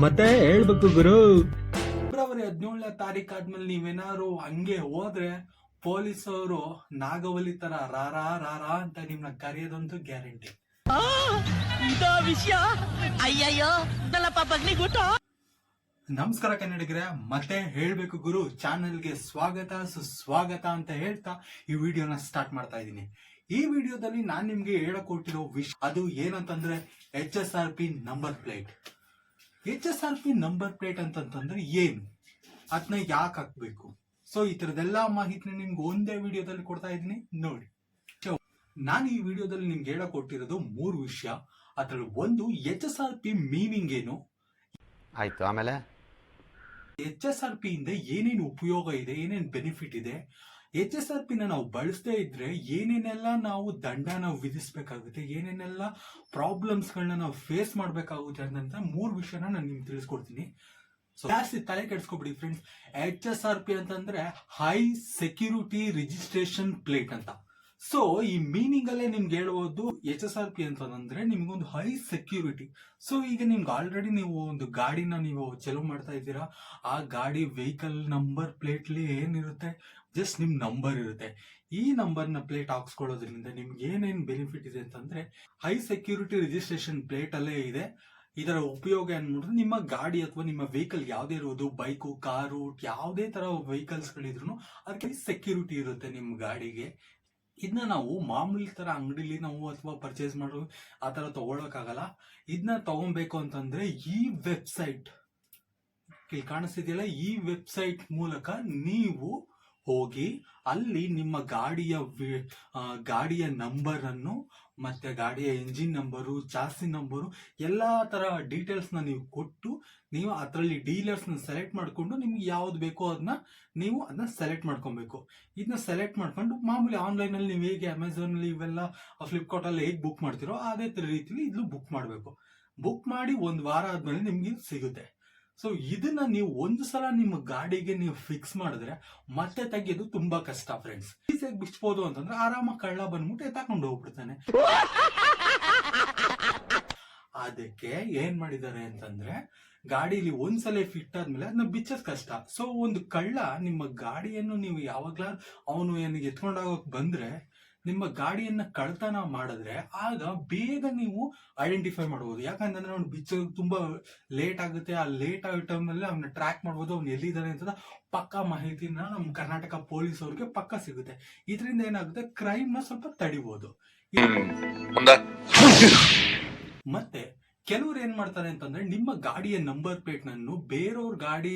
ಮತ್ತೆ ಹೇಳ್ಬೇಕು ಗುರು. ಫೆಬ್ರವರಿ 17ನೇ ತಾರೀಕು ಆದ್ಮೇಲೆ ನೀವೇನಾದ್ರು ಹಂಗೆ ಹೋದ್ರೆ ಪೊಲೀಸವರು ನಾಗವಲಿ ತರ ರಾರಾ ರಾರಾ ಅಂತ ನಿಮ್ನ ಕರೆಯೋದಂತೂ ಗ್ಯಾರಂಟಿ. ವಿಷಯ ಅಯ್ಯಯ್ಯೋ ನಮಸ್ಕಾರ ಕನ್ನಡಿಗರೇ, ಮತ್ತೆ ಹೇಳ್ಬೇಕು ಗುರು ಚಾನೆಲ್ಗೆ ಸ್ವಾಗತ ಸುಸ್ವಾಗತ ಅಂತ ಹೇಳ್ತಾ ಈ ವಿಡಿಯೋನ ಸ್ಟಾರ್ಟ್ ಮಾಡ್ತಾ ಇದ್ದೀನಿ. ಈ ವಿಡಿಯೋದಲ್ಲಿ ನಾನು ನಿಮ್ಗೆ ಹೇಳಕೊಟ್ಟಿರೋ ವಿಷಯ ಅದು ಏನಂತಂದ್ರೆ HSRP number plate. HSRP number plate ಅಂತಂತಂದ್ರೆ ಏನು, ಅದನ್ನ ಯಾಕೆ ಹಾಕ್ಬೇಕು, ಸೊ ಈ ತರದೆಲ್ಲ ಮಾಹಿತಿನ ನಿಮ್ಗೆ ಒಂದೇ ವಿಡಿಯೋದಲ್ಲಿ ಕೊಡ್ತಾ ಇದ್ದೀನಿ ನೋಡಿ. ನಾನು ಈ ವಿಡಿಯೋದಲ್ಲಿ ನಿಮ್ಗೆ ಹೇಳಕೊಟ್ಟಿರೋದು 3 ವಿಷಯ. ಅದ್ರಲ್ಲಿ ಒಂದು HSRP ಮೀನಿಂಗ್ ಏನು, ಆಯ್ತು, ಆಮೇಲೆ HSRP ಇಂದ ಏನೇನು ಉಪಯೋಗ ಇದೆ, ಏನೇನು ಬೆನಿಫಿಟ್ ಇದೆ, HSRP ನ ನಾವು ಬಳಸದೇ ಇದ್ರೆ ಏನೇನೆಲ್ಲ ನಾವು ದಂಡನ ವಿಧಿಸಬೇಕಾಗುತ್ತೆ, ಏನೇನೆಲ್ಲ ಪ್ರಾಬ್ಲಮ್ಸ್ಗಳನ್ನ ನಾವು ಫೇಸ್ ಮಾಡಬೇಕಾಗುತ್ತೆ ಅಂತ 3 ವಿಷಯನ ನಾನು ನಿಮ್ಗೆ ತಿಳಿಸ್ಕೊಡ್ತೀನಿ. ಸೊ ಜಾಸ್ತಿ ತಲೆ ಕೆಡಿಸ್ಕೊಬಿಡಿ ಫ್ರೆಂಡ್ಸ್. HSRP ಅಂತಂದ್ರೆ ಹೈ ಸೆಕ್ಯೂರಿಟಿ ರಿಜಿಸ್ಟ್ರೇಷನ್ ಪ್ಲೇಟ್ ಅಂತ. ಸೊ ಈ ಮೀನಿಂಗ್ ಅಲ್ಲೇ ನಿಮ್ಗೆ ಹೇಳ್ಬೋದು HSRP ಅಂತಂದ್ರೆ ನಿಮ್ಗೊಂದು ಹೈ ಸೆಕ್ಯೂರಿಟಿ. ಸೊ ಈಗ ನಿಮ್ಗೆ ಆಲ್ರೆಡಿ ನೀವು ಒಂದು ಗಾಡಿನ ನೀವು ಚಲೋ ಮಾಡ್ತಾ ಇದ್ದೀರಾ, ಆ ಗಾಡಿ ವೆಹಿಕಲ್ ನಂಬರ್ ಪ್ಲೇಟ್ಲಿ ಏನಿರುತ್ತೆ, ಜಸ್ಟ್ ನಿಮ್ ನಂಬರ್ ಇರುತ್ತೆ. ಈ ನಂಬರ್ನ ಪ್ಲೇಟ್ ಹಾಕ್ಸ್ಕೊಳ್ಳೋದ್ರಿಂದ ನಿಮ್ಗೆ ಏನೇನು ಬೆನಿಫಿಟ್ ಇದೆ ಅಂತಂದ್ರೆ ಹೈ ಸೆಕ್ಯೂರಿಟಿ ರಿಜಿಸ್ಟ್ರೇಷನ್ ಪ್ಲೇಟ್ ಅಲ್ಲೇ ಇದೆ. ಇದರ ಉಪಯೋಗ ಏನ್ ಮಾಡಿದ್ರೆ ನಿಮ್ಮ ಗಾಡಿ ಅಥವಾ ನಿಮ್ಮ ವೆಹಿಕಲ್ ಯಾವ್ದೇ ಇರೋದು, ಬೈಕು, ಕಾರು, ಯಾವುದೇ ತರ ವೆಹಿಕಲ್ಸ್ ಗಳಿದ್ರು ಅದಕ್ಕೆ ಸೆಕ್ಯೂರಿಟಿ ಇರುತ್ತೆ ನಿಮ್ಮ ಗಾಡಿಗೆ. ಇದನ್ನ ನಾವು ಮಾಮೂಲಿ ತರ ಅಂಗಡಿಲಿ ನಾವು ಅಥವಾ ಪರ್ಚೇಸ್ ಮಾಡೋ ಆ ತರ ತಗೊಳಕ್ಕಾಗಲ್ಲ. ಇದನ್ನ ತಗೊಬೇಕು ಅಂತಂದ್ರೆ ಈ ವೆಬ್ಸೈಟ್ ಇಲ್ಲಿ ಕಾಣಿಸ್ತಿದೆಯಲ್ಲ, ಈ ವೆಬ್ಸೈಟ್ ಮೂಲಕ ನೀವು ಹೋಗಿ ಅಲ್ಲಿ ನಿಮ್ಮ ಗಾಡಿಯ ನಂಬರ್ ಅನ್ನು ಮತ್ತೆ ಗಾಡಿಯ ಎಂಜಿನ್ ನಂಬರು, ಚಾಸಿ ನಂಬರು, ಎಲ್ಲಾ ತರ ಡೀಟೇಲ್ಸ್ ನ ನೀವು ಕೊಟ್ಟು ನೀವು ಅದರಲ್ಲಿ ಡೀಲರ್ಸ್ ನ ಸೆಲೆಕ್ಟ್ ಮಾಡ್ಕೊಂಡು ನಿಮ್ಗೆ ಯಾವ್ದು ಬೇಕೋ ಅದನ್ನ ಸೆಲೆಕ್ಟ್ ಮಾಡ್ಕೊಬೇಕು. ಇದನ್ನ ಸೆಲೆಕ್ಟ್ ಮಾಡ್ಕೊಂಡು ಮಾಮೂಲಿ ಆನ್ಲೈನ್ ಅಲ್ಲಿ ನೀವು ಹೇಗೆ ಅಮೆಝಾನ್ ಅಲ್ಲಿ ಇವೆಲ್ಲ ಫ್ಲಿಪ್ಕಾರ್ಟ್ ಅಲ್ಲಿ ಹೇಗೆ ಬುಕ್ ಮಾಡ್ತಿರೋ ಅದೇ ರೀತಿಲಿ ಇದು ಬುಕ್ ಮಾಡಬೇಕು. ಬುಕ್ ಮಾಡಿ 1 ವಾರ ಆದ್ಮೇಲೆ ನಿಮ್ಗೆ ಸಿಗುತ್ತೆ. ಸೊ ಇದನ್ನ ನೀವು ಒಂದು ಸಲ ನಿಮ್ಮ ಗಾಡಿಗೆ ನೀವು ಫಿಕ್ಸ್ ಮಾಡಿದ್ರೆ ಮತ್ತೆ ತೆಗೆಯೋದು ತುಂಬಾ ಕಷ್ಟ ಫ್ರೆಂಡ್ಸ್. ಈಸಿಯಾಗಿ ಬಿಚ್ಬೋದು ಅಂತಂದ್ರೆ ಆರಾಮಾಗಿ ಕಳ್ಳ ಬಂದ್ಬಿಟ್ಟು ಎತ್ತಾಕೊಂಡು ಹೋಗ್ಬಿಡ್ತಾನೆ. ಅದಕ್ಕೆ ಏನ್ ಮಾಡಿದ್ದಾರೆ ಅಂತಂದ್ರೆ ಗಾಡಿಲಿ ಒಂದ್ಸಲ ಫಿಟ್ ಆದ್ಮೇಲೆ ಅದನ್ನ ಬಿಚ್ಚೋದ್ ಕಷ್ಟ. ಸೊ ಒಂದು ಕಳ್ಳ ನಿಮ್ಮ ಗಾಡಿಯನ್ನು ನೀವು ಯಾವಾಗ್ಲೂ ಅವನು ಏನಿಗೆ ಎತ್ಕೊಂಡೋಗಕ್ ಬಂದ್ರೆ ನಿಮ್ಮ ಗಾಡಿಯನ್ನ ಕಳ್ತನ ಮಾಡಿದ್ರೆ ಆಗ ಬೇಗ ನೀವು ಐಡೆಂಟಿಫೈ ಮಾಡಬಹುದು. ಯಾಕಂತಂದ್ರೆ ಅವ್ನು ಬಿಚ್ಚೋದು ತುಂಬಾ ಲೇಟ್ ಆಗುತ್ತೆ. ಆ ಲೇಟ್ ಆಗೋ ಟೈಮಲ್ಲಿ ಅವ್ನ ಟ್ರ್ಯಾಕ್ ಮಾಡ್ಬೋದು, ಅವ್ನು ಎಲ್ಲಿದ್ದಾನೆ ಅಂತ ಪಕ್ಕಾ ಮಾಹಿತಿನ ನಮ್ಮ ಕರ್ನಾಟಕ ಪೊಲೀಸ್ ಅವ್ರಿಗೆ ಪಕ್ಕ ಸಿಗುತ್ತೆ. ಇದರಿಂದ ಏನಾಗುತ್ತೆ, ಕ್ರೈಮ್ ನ ಸ್ವಲ್ಪ ತಡಿಬಹುದು. ಮತ್ತೆ ಕೆಲವ್ರು ಏನ್ ಮಾಡ್ತಾರೆ ಅಂತಂದ್ರೆ ನಿಮ್ಮ ಗಾಡಿಯ ನಂಬರ್ ಪ್ಲೇಟ್ ನನ್ನು ಬೇರೆಯವ್ರ ಗಾಡಿ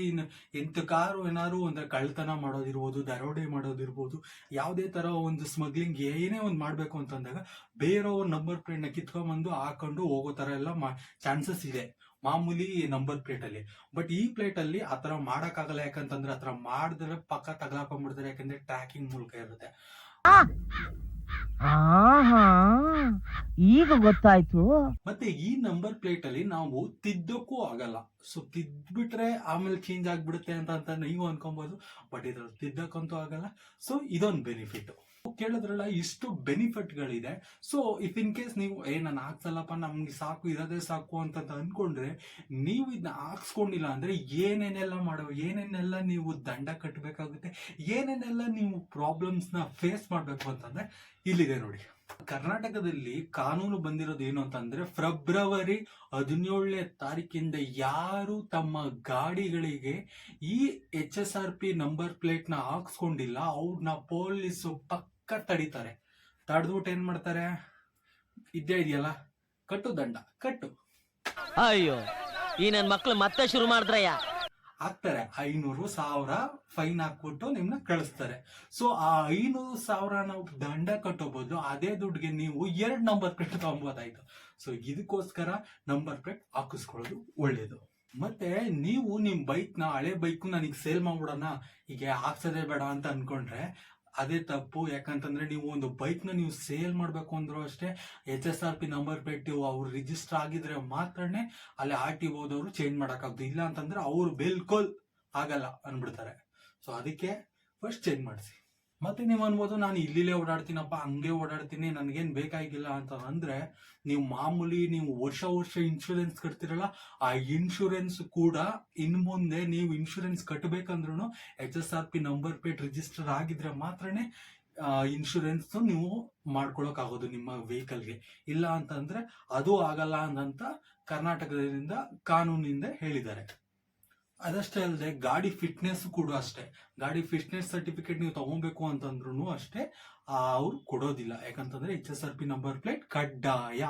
ಎಂತ ಕಾರು ಏನಾದ್ರು ಒಂದು ಕಳ್ತನ ಮಾಡೋದಿರ್ಬೋದು, ದರೋಡೆ ಮಾಡೋದಿರ್ಬೋದು, ಯಾವುದೇ ತರ ಒಂದು ಸ್ಮಗ್ಲಿಂಗ್ ಏನೇ ಒಂದು ಮಾಡ್ಬೇಕು ಅಂತಂದಾಗ ಬೇರೆಯವ್ರ ನಂಬರ್ ಪ್ಲೇಟ್ ನ ಕಿತ್ಕೊಂಡ್ಬಂದು ಹಾಕೊಂಡು ಹೋಗೋ ತರ ಎಲ್ಲ ಚಾನ್ಸಸ್ ಇದೆ ಮಾಮೂಲಿ ನಂಬರ್ ಪ್ಲೇಟ್ ಅಲ್ಲಿ. ಬಟ್ ಈ ಪ್ಲೇಟ್ ಅಲ್ಲಿ ಆತರ ಮಾಡಕ್ಕಾಗಲ್ಲ. ಯಾಕಂತಂದ್ರೆ ಆತರ ಮಾಡಿದ್ರೆ ಪಕ್ಕ ತಗಲಾಕೊಂಡ್ಬಿಡ್ತಾರೆ, ಯಾಕಂದ್ರೆ ಟ್ರ್ಯಾಕಿಂಗ್ ಮೂಲಕ ಇರುತ್ತೆ. ಈಗ ಗೊತ್ತಾಯ್ತು. ಮತ್ತೆ ಈ ನಂಬರ್ ಪ್ಲೇಟ್ ಅಲ್ಲಿ ನಾವು ತಿದ್ದಕ್ಕೂ ಆಗಲ್ಲ. ಸೊ ತಿದ್ಬಿಟ್ರೆ ಆಮೇಲೆ ಚೇಂಜ್ ಆಗ್ಬಿಡುತ್ತೆ ಅಂತ ನೀವು ಅನ್ಕೊಬಹುದು. ಬಟ್ ಇದ್ರಲ್ಲಿ ತಿದ್ದಕ್ಕಂತೂ ಆಗಲ್ಲ. ಸೊ ಇದೊಂದು ಬೆನಿಫಿಟ್. ಕೇಳಿದ್ರಲ್ಲ, ಇಷ್ಟು ಬೆನಿಫಿಟ್ ಗಳಿದೆ. ಸೊ ಇಫ್ ಇನ್ ಕೇಸ್ ನೀವು ನಾನು ಹಾಕ್ಸಲ್ಲಪ್ಪ, ನಮ್ಗೆ ಸಾಕು, ಇರೋದೇ ಸಾಕು ಅಂತ ಅನ್ಕೊಂಡ್ರೆ ನೀವು ಇದನ್ನ ಹಾಕ್ಸ್ಕೊಂಡಿಲ್ಲ ಅಂದ್ರೆ ಏನೇನೆಲ್ಲ ನೀವು ದಂಡ ಕಟ್ಟಬೇಕಾಗುತ್ತೆ, ಏನೇನೆಲ್ಲ ನೀವು ಪ್ರಾಬ್ಲಮ್ಸ್ ನ ಫೇಸ್ ಮಾಡ್ಬೇಕು ಅಂತಂದ್ರೆ ಇಲ್ಲಿದೆ ನೋಡಿ. ಕರ್ನಾಟಕದಲ್ಲಿ ಕಾನೂನು ಬಂದಿರೋದು ಏನು ಅಂತಂದ್ರೆ ಫೆಬ್ರವರಿ 17ನೇ ತಾರೀಕಿಂದ ಯಾರು ತಮ್ಮ ಗಾಡಿಗಳಿಗೆ ಈ HSRP ನಂಬರ್ ಪ್ಲೇಟ್ ನ ಹಾಕ್ಸ್ಕೊಂಡಿಲ್ಲ ಅವ್ರನ್ನ ಪೊಲೀಸು ಪಕ್ಕ ತಡಿತಾರೆ. ತಡೆದ್ಬಿಟ್ಟು ಏನ್ ಮಾಡ್ತಾರೆ, ಇದ್ದೇ ಇದೆಯಲ್ಲ, ಕಟ್ಟು ದಂಡ ಕಟ್ಟು. ಅಯ್ಯೋ, ಈ ನನ್ ಮಕ್ಳು ಮತ್ತೆ ಶುರು ಮಾಡಿದ್ರಯ್ಯ. ಹಾಕ್ತಾರೆ 500,000 ಫೈನ್ ಹಾಕ್ಬಿಟ್ಟು ನಿಮ್ನ ಕಳಿಸ್ತಾರೆ. ಸೊ ಆ 500,000 ನಾವು ದಂಡ ಕಟ್ಟೋಬಹುದು, ಅದೇ ದುಡ್ಡಿಗೆ ನೀವು 2 ನಂಬರ್ ಪ್ಲೇಟ್ ತಗೊಬೋದಾಯ್ತು. ಸೊ ಇದಕ್ಕೋಸ್ಕರ ನಂಬರ್ ಪ್ಲೇಟ್ ಹಾಕಿಸ್ಕೊಳ್ಳೋದು ಒಳ್ಳೇದು. ಮತ್ತೆ ನೀವು ನಿಮ್ ಹಳೆ ಬೈಕ್ ನನಗೆ ಸೇಲ್ ಮಾಡ್ಬಿಡೋಣ, ಈಗ ಹಾಕ್ಸೋದೇ ಬೇಡ ಅಂತ ಅನ್ಕೊಂಡ್ರೆ ಅದೇ ತಪ್ಪು. ಯಾಕಂತಂದ್ರೆ ನೀವು ಒಂದು ಬೈಕ್ ನ ನೀವು ಸೇಲ್ ಮಾಡ್ಬೇಕು ಅಂದ್ರೂ ಅಷ್ಟೇ HSRP ನಂಬರ್ ಪ್ಲೇಟ್ ಅವ್ರು ರಿಜಿಸ್ಟರ್ ಆಗಿದ್ರೆ ಮಾತ್ರನೇ ಅಲ್ಲಿ RTO ದವರು ಚೇಂಜ್ ಮಾಡಕ್ಕಾಗ್ದು. ಇಲ್ಲ ಅಂತಂದ್ರೆ ಅವ್ರು ಬಿಲ್ಕುಲ್ ಆಗಲ್ಲ ಅನ್ಬಿಡ್ತಾರೆ. ಸೊ ಅದಕ್ಕೆ ಫಸ್ಟ್ ಚೇಂಜ್ ಮಾಡಿಸಿ. ಮತ್ತೆ ನೀವು ಅನ್ಬೋದು ನಾನು ಇಲ್ಲಿಲೇ ಓಡಾಡ್ತೀನಪ್ಪ, ಹಂಗೆ ಓಡಾಡ್ತೀನಿ, ನನಗೇನು ಬೇಕಾಗಿಲ್ಲ ಅಂತ ಅಂದ್ರೆ, ನೀವು ಮಾಮೂಲಿ ನೀವು ವರ್ಷ ಇನ್ಶೂರೆನ್ಸ್ ಕಟ್ತಿರಲ್ಲ, ಆ ಇನ್ಶೂರೆನ್ಸ್ ಕೂಡ ಇನ್ ಮುಂದೆ ನೀವು ಇನ್ಶೂರೆನ್ಸ್ ಕಟ್ಟಬೇಕಂದ್ರೂ HSRP ನಂಬರ್ ಪ್ಲೇಟ್ ರಿಜಿಸ್ಟರ್ ಆಗಿದ್ರೆ ಮಾತ್ರನೇ ಇನ್ಶೂರೆನ್ಸ್ ನೀವು ಮಾಡ್ಕೊಳಕ್ಕಾಗೋದು ನಿಮ್ಮ ವೆಹಿಕಲ್ಗೆ. ಇಲ್ಲ ಅಂತಂದ್ರೆ ಅದು ಆಗಲ್ಲ ಅಂತ ಕರ್ನಾಟಕದಿಂದ ಕಾನೂನಿಂದ ಹೇಳಿದ್ದಾರೆ. ಅದಷ್ಟೇ ಅಲ್ಲದೆ ಗಾಡಿ ಫಿಟ್ನೆಸ್ ಕೂಡ ಅಷ್ಟೇ, ಗಾಡಿ ಫಿಟ್ನೆಸ್ ಸರ್ಟಿಫಿಕೇಟ್ ನೀವು ತಗೊಬೇಕು ಅಂತಂದ್ರೂ ಅಷ್ಟೇ ಅವ್ರು ಕೊಡೋದಿಲ್ಲ. ಯಾಕಂತಂದ್ರೆ HSRP ನಂಬರ್ ಪ್ಲೇಟ್ ಕಡ್ಡಾಯ.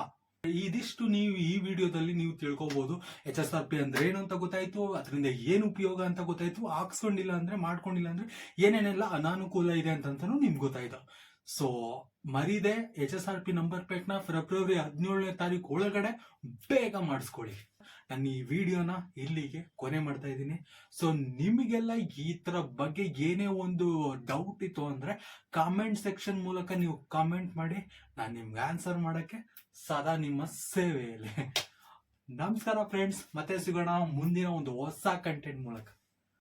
ಇದಿಷ್ಟು ನೀವು ಈ ವಿಡಿಯೋದಲ್ಲಿ ನೀವು ತಿಳ್ಕೊಬಹುದು. HSRP ಅಂದ್ರೆ ಏನು ಅಂತ ಗೊತ್ತಾಯ್ತು, ಅದರಿಂದ ಏನು ಉಪಯೋಗ ಅಂತ ಗೊತ್ತಾಯ್ತು, ಹಾಕ್ಸ್ಕೊಂಡಿಲ್ಲ ಅಂದ್ರೆ ಮಾಡ್ಕೊಂಡಿಲ್ಲ ಅಂದ್ರೆ ಏನೇನೆಲ್ಲ ಅನಾನುಕೂಲ ಇದೆ ಅಂತಂತಾನು ನಿಮ್ಗೆ ಗೊತ್ತಾಯ್ತು. ಸೊ ಮರಿದೆ HSRP ನಂಬರ್ ಪ್ಲೇಟ್ನ ಫೆಬ್ರವರಿ 17ನೇ ತಾರೀಕು ಒಳಗಡೆ ಬೇಗ ಮಾಡಿಸ್ಕೊಳ್ಳಿ. ನಾನು ಈ ವಿಡಿಯೋನ ಇಲ್ಲಿಗೆ ಕೊನೆ ಮಾಡ್ತಾ ಇದ್ದೀನಿ. ಸೊ ನಿಮಗೆಲ್ಲ ಈ ತರ ಬಗ್ಗೆ ಏನೇ ಒಂದು ಡೌಟ್ ಇತ್ತು ಅಂದ್ರೆ ಕಾಮೆಂಟ್ ಸೆಕ್ಷನ್ ಮೂಲಕ ನೀವು ಕಾಮೆಂಟ್ ಮಾಡಿ, ನಾನು ನಿಮ್ಗೆ ಆನ್ಸರ್ ಮಾಡಕ್ಕೆ ಸದಾ ನಿಮ್ಮ ಸೇವೆಯಲ್ಲಿ. ನಮಸ್ಕಾರ ಫ್ರೆಂಡ್ಸ್, ಮತ್ತೆ ಸಿಗೋಣ ಮುಂದಿನ ಒಂದು ಹೊಸ ಕಂಟೆಂಟ್ ಮೂಲಕ.